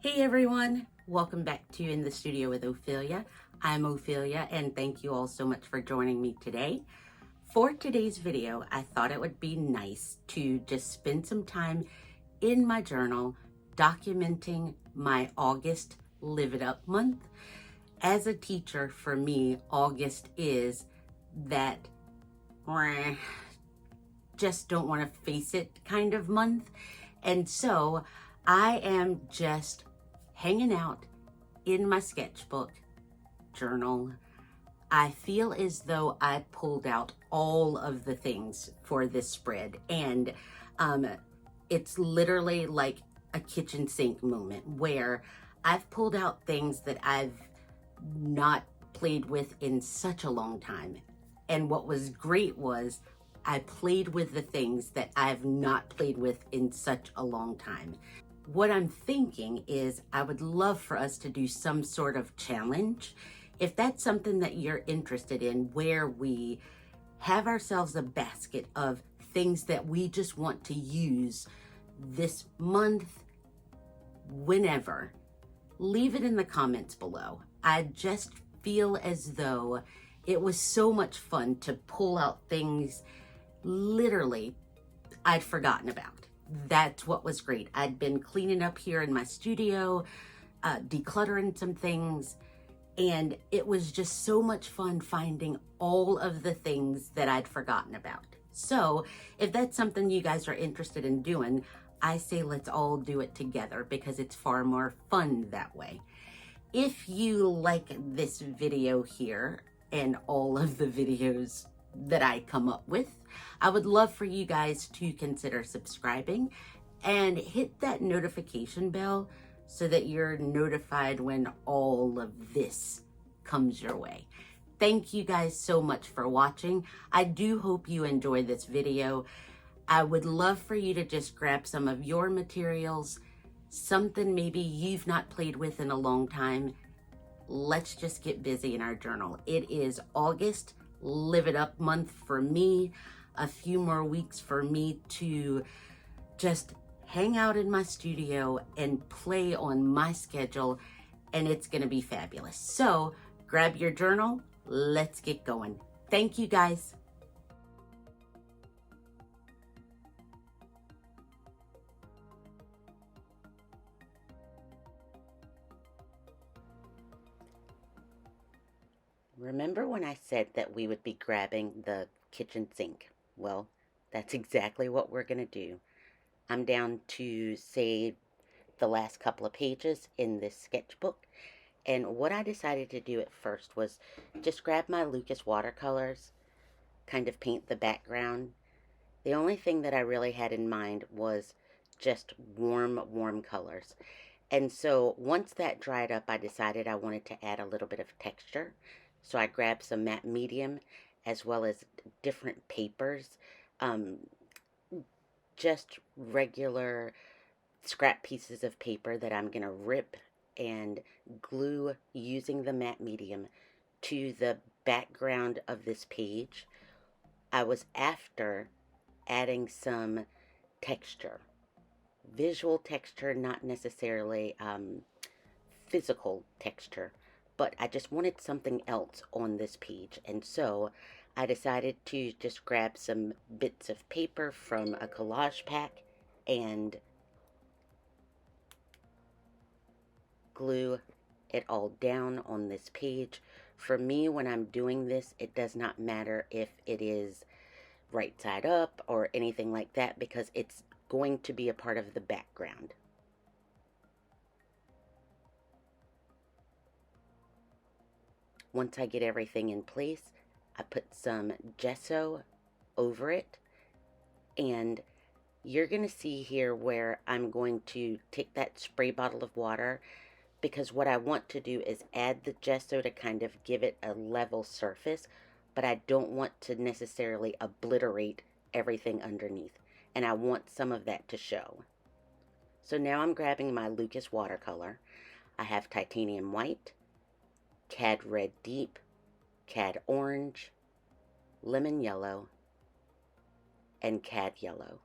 Hey everyone, welcome back to In the Studio with Ophelia. I'm Ophelia and thank you all so much for joining me today. For today's video, I thought it would be nice to just spend some time in my journal documenting my August Live It Up month. As a teacher, for me, August is that just don't want to face it kind of month. And so I am just hanging out in my sketchbook journal. I feel as though I pulled out all of the things for this spread, and it's literally like a kitchen sink moment where I've pulled out things that I've not played with in such a long time. And what was great was I played with the things that I've not played with in such a long time. What I'm thinking is I would love for us to do some sort of challenge. If that's something that you're interested in, where we have ourselves a basket of things that we just want to use this month, whenever, leave it in the comments below. I just feel as though it was so much fun to pull out things literally I'd forgotten about. That's what was great. I'd been cleaning up here in my studio, decluttering some things, and it was just so much fun finding all of the things that I'd forgotten about. So if that's something you guys are interested in doing, I say let's all do it together because it's far more fun that way. If you like this video here and all of the videos that I come up with, I would love for you guys to consider subscribing and hit that notification bell so that you're notified when all of this comes your way. Thank you guys so much for watching. I do hope you enjoyed this video. I would love for you to just grab some of your materials, something maybe you've not played with in a long time. Let's just get busy in our journal. It is August Live It Up month for me. A few more weeks for me to just hang out in my studio and play on my schedule, and it's gonna be fabulous. So grab your journal, let's get going. Thank you guys. Remember when I said that we would be grabbing the kitchen sink? Well, that's exactly what we're going to do. I'm down to, say, the last couple of pages in this sketchbook. And what I decided to do at first was just grab my Lucas watercolors, kind of paint the background. The only thing that I really had in mind was just warm colors. And so once that dried up, I decided I wanted to add a little bit of texture. So I grabbed some matte medium as well as different papers, just regular scrap pieces of paper that I'm going to rip and glue using the matte medium to the background of this page. I was after adding some texture, visual texture, not necessarily physical texture, but I just wanted something else on this page. And so I decided to just grab some bits of paper from a collage pack and glue it all down on this page. For me, when I'm doing this, it does not matter if it is right side up or anything like that, because it's going to be a part of the background. Once I get everything in place, I put some gesso over it, and you're going to see here where I'm going to take that spray bottle of water, because what I want to do is add the gesso to kind of give it a level surface, but I don't want to necessarily obliterate everything underneath, and I want some of that to show. So now I'm grabbing my Lucas watercolor. I have titanium white, cad red deep, cad orange, lemon yellow, and cad yellow.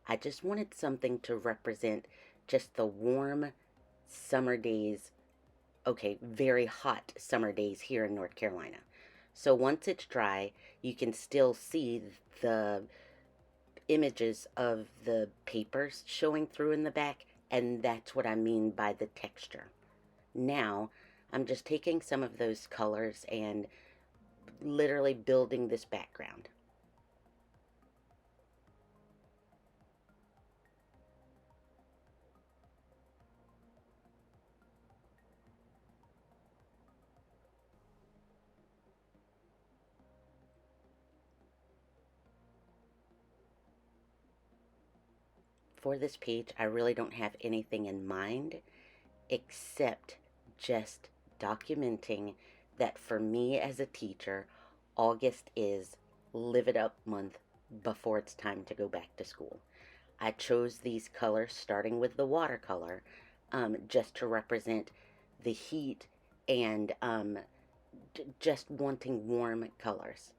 I just wanted something to represent just the warm summer days, okay, very hot summer days here in North Carolina. So once it's dry, you can still see the images of the papers showing through in the back, and that's what I mean by the texture. Now, I'm just taking some of those colors and literally building this background. For this page, I really don't have anything in mind except just documenting that for me as a teacher, August is live it up month before it's time to go back to school. I chose these colors starting with the watercolor just to represent the heat and just wanting warm colors.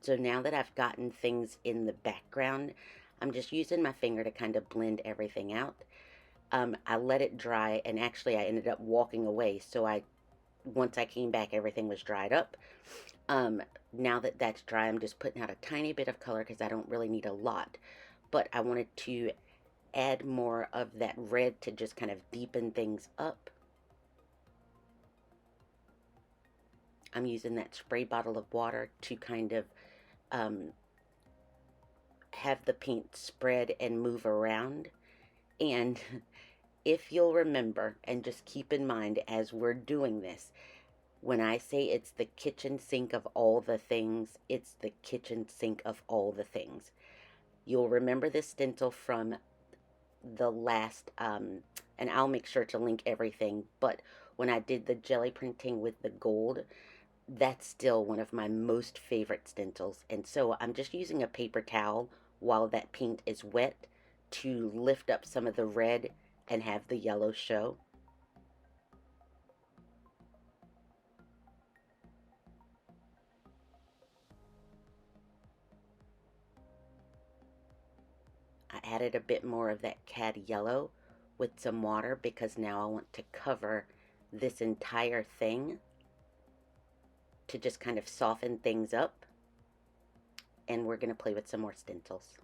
So now that I've gotten things in the background, I'm just using my finger to kind of blend everything out. I let it dry, and actually I ended up walking away, so once I came back, everything was dried up. Now that that's dry, I'm just putting out a tiny bit of color because I don't really need a lot, but I wanted to add more of that red to just kind of deepen things up. I'm using that spray bottle of water to kind of have the paint spread and move around. And if you'll remember, and just keep in mind as we're doing this, when I say it's the kitchen sink of all the things, it's the kitchen sink of all the things. You'll remember this stencil from the last, and I'll make sure to link everything, but when I did the jelly printing with the gold, that's still one of my most favorite stencils. And so I'm just using a paper towel while that paint is wet to lift up some of the red and have the yellow show. I added a bit more of that cad yellow with some water because now I want to cover this entire thing to just kind of soften things up. And we're going to play with some more stencils.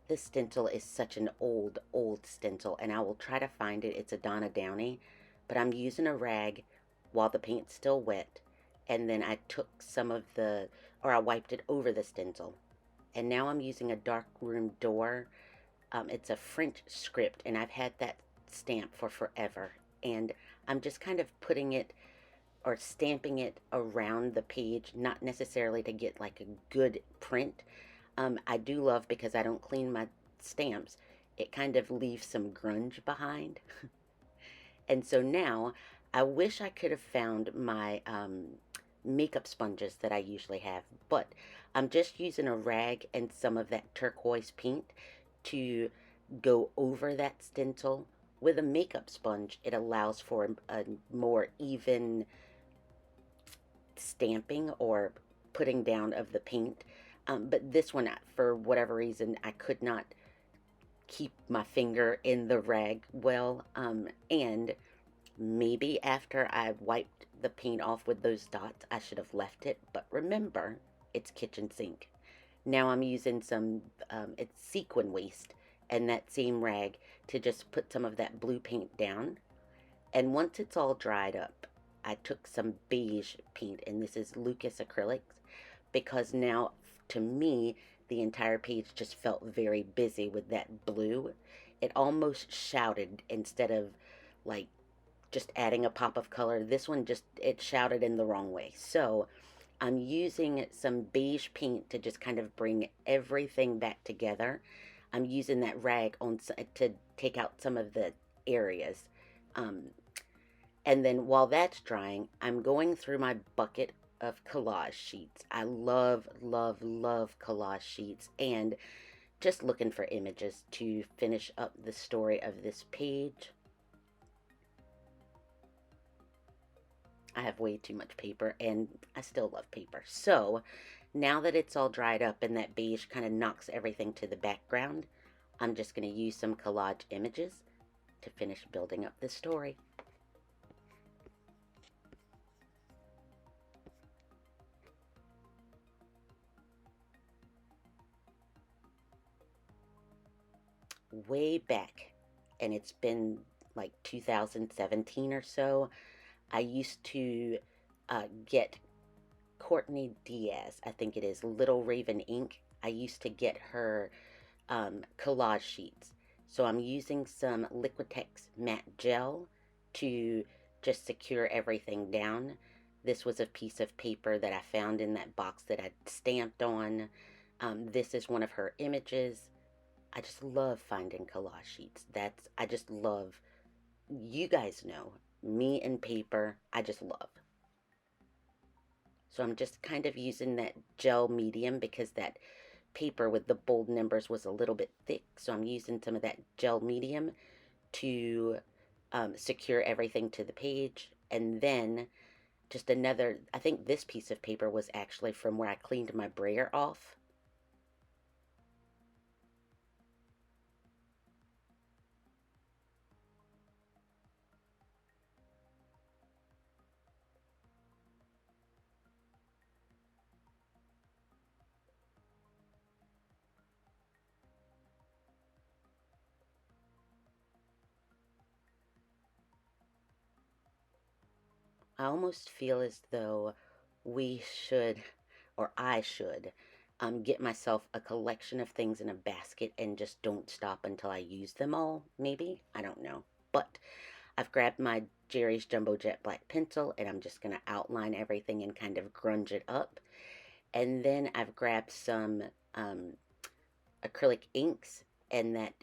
This stencil is such an old stencil, and I will try to find it. It's a Donna Downey, but I'm using a rag while the paint's still wet, and then I took some of I wiped it over the stencil. And now I'm using a dark room door. It's a French script, and I've had that stamp for forever. And I'm just kind of putting it or stamping it around the page, not necessarily to get like a good print. I do love, because I don't clean my stamps, it kind of leaves some grunge behind. And so now I wish I could have found my makeup sponges that I usually have, but I'm just using a rag and some of that turquoise paint to go over that stencil. With a makeup sponge, it allows for a more even stamping or putting down of the paint. But this one, for whatever reason, I could not keep my finger in the rag well. And maybe after I wiped the paint off with those dots, I should have left it. But remember, it's kitchen sink. Now I'm using some, it's sequin waste and that same rag to just put some of that blue paint down. And once it's all dried up, I took some beige paint, and this is Lucas acrylics, because now, to me, the entire page just felt very busy with that blue. It almost shouted instead of like just adding a pop of color. This one it shouted in the wrong way. So I'm using some beige paint to just kind of bring everything back together. I'm using that rag to take out some of the areas. And then while that's drying, I'm going through my bucket of collage sheets. I love, love, love collage sheets, and just looking for images to finish up the story of this page. I have way too much paper, and I still love paper. So Now that it's all dried up and that beige kind of knocks everything to the background, I'm just going to use some collage images to finish building up this story. Way back, and it's been like 2017 or so, I used to get Courtney Diaz, I think it is, Little Raven Ink. I used to get her collage sheets. So I'm using some Liquitex matte gel to just secure everything down. This was a piece of paper that I found in that box that I'd stamped on. This is one of her images. I just love finding collage sheets. I just love, you guys know, me and paper, I just love. So I'm just kind of using that gel medium because that paper with the bold numbers was a little bit thick. So I'm using some of that gel medium to secure everything to the page. And then just another, I think this piece of paper was actually from where I cleaned my brayer off. I almost feel as though we should, or I should, get myself a collection of things in a basket and just don't stop until I use them all, maybe? I don't know. But I've grabbed my Jerry's Jumbo Jet Black Pencil and I'm just going to outline everything and kind of grunge it up. And then I've grabbed some acrylic inks and that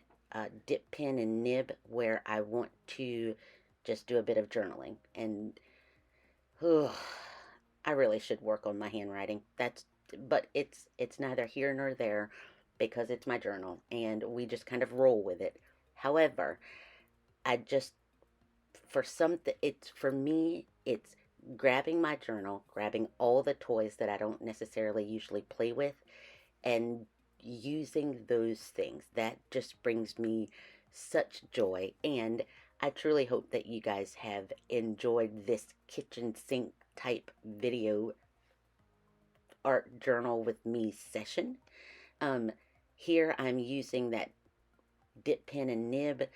dip pen and nib where I want to just do a bit of journaling. And I really should work on my handwriting. But it's neither here nor there because it's my journal and we just kind of roll with it. However, I just for me it's grabbing my journal, grabbing all the toys that I don't necessarily usually play with and using those things. That just brings me such joy, and I truly hope that you guys have enjoyed this kitchen sink type video art journal with me session. Um, Here I'm using that dip pen and nib.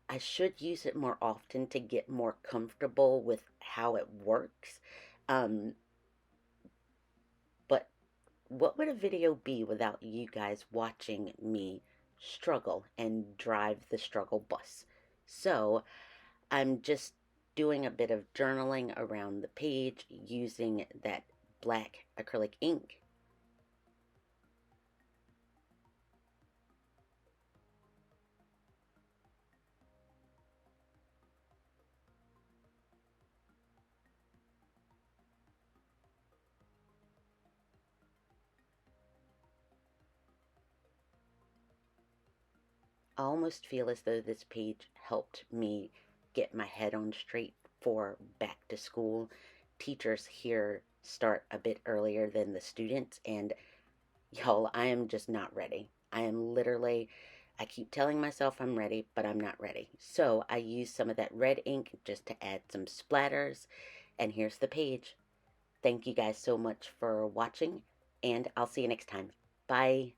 I should use it more often to get more comfortable with how it works. Um, but what would a video be without you guys watching me struggle and drive the struggle bus? So I'm just doing a bit of journaling around the page using that black acrylic ink. I almost feel as though this page helped me get my head on straight for back to school. Teachers here start a bit earlier than the students, and y'all, I am just not ready. I am literally, I keep telling myself I'm ready, but I'm not ready. So I use some of that red ink just to add some splatters, and here's the page. Thank you guys so much for watching, and I'll see you next time. Bye.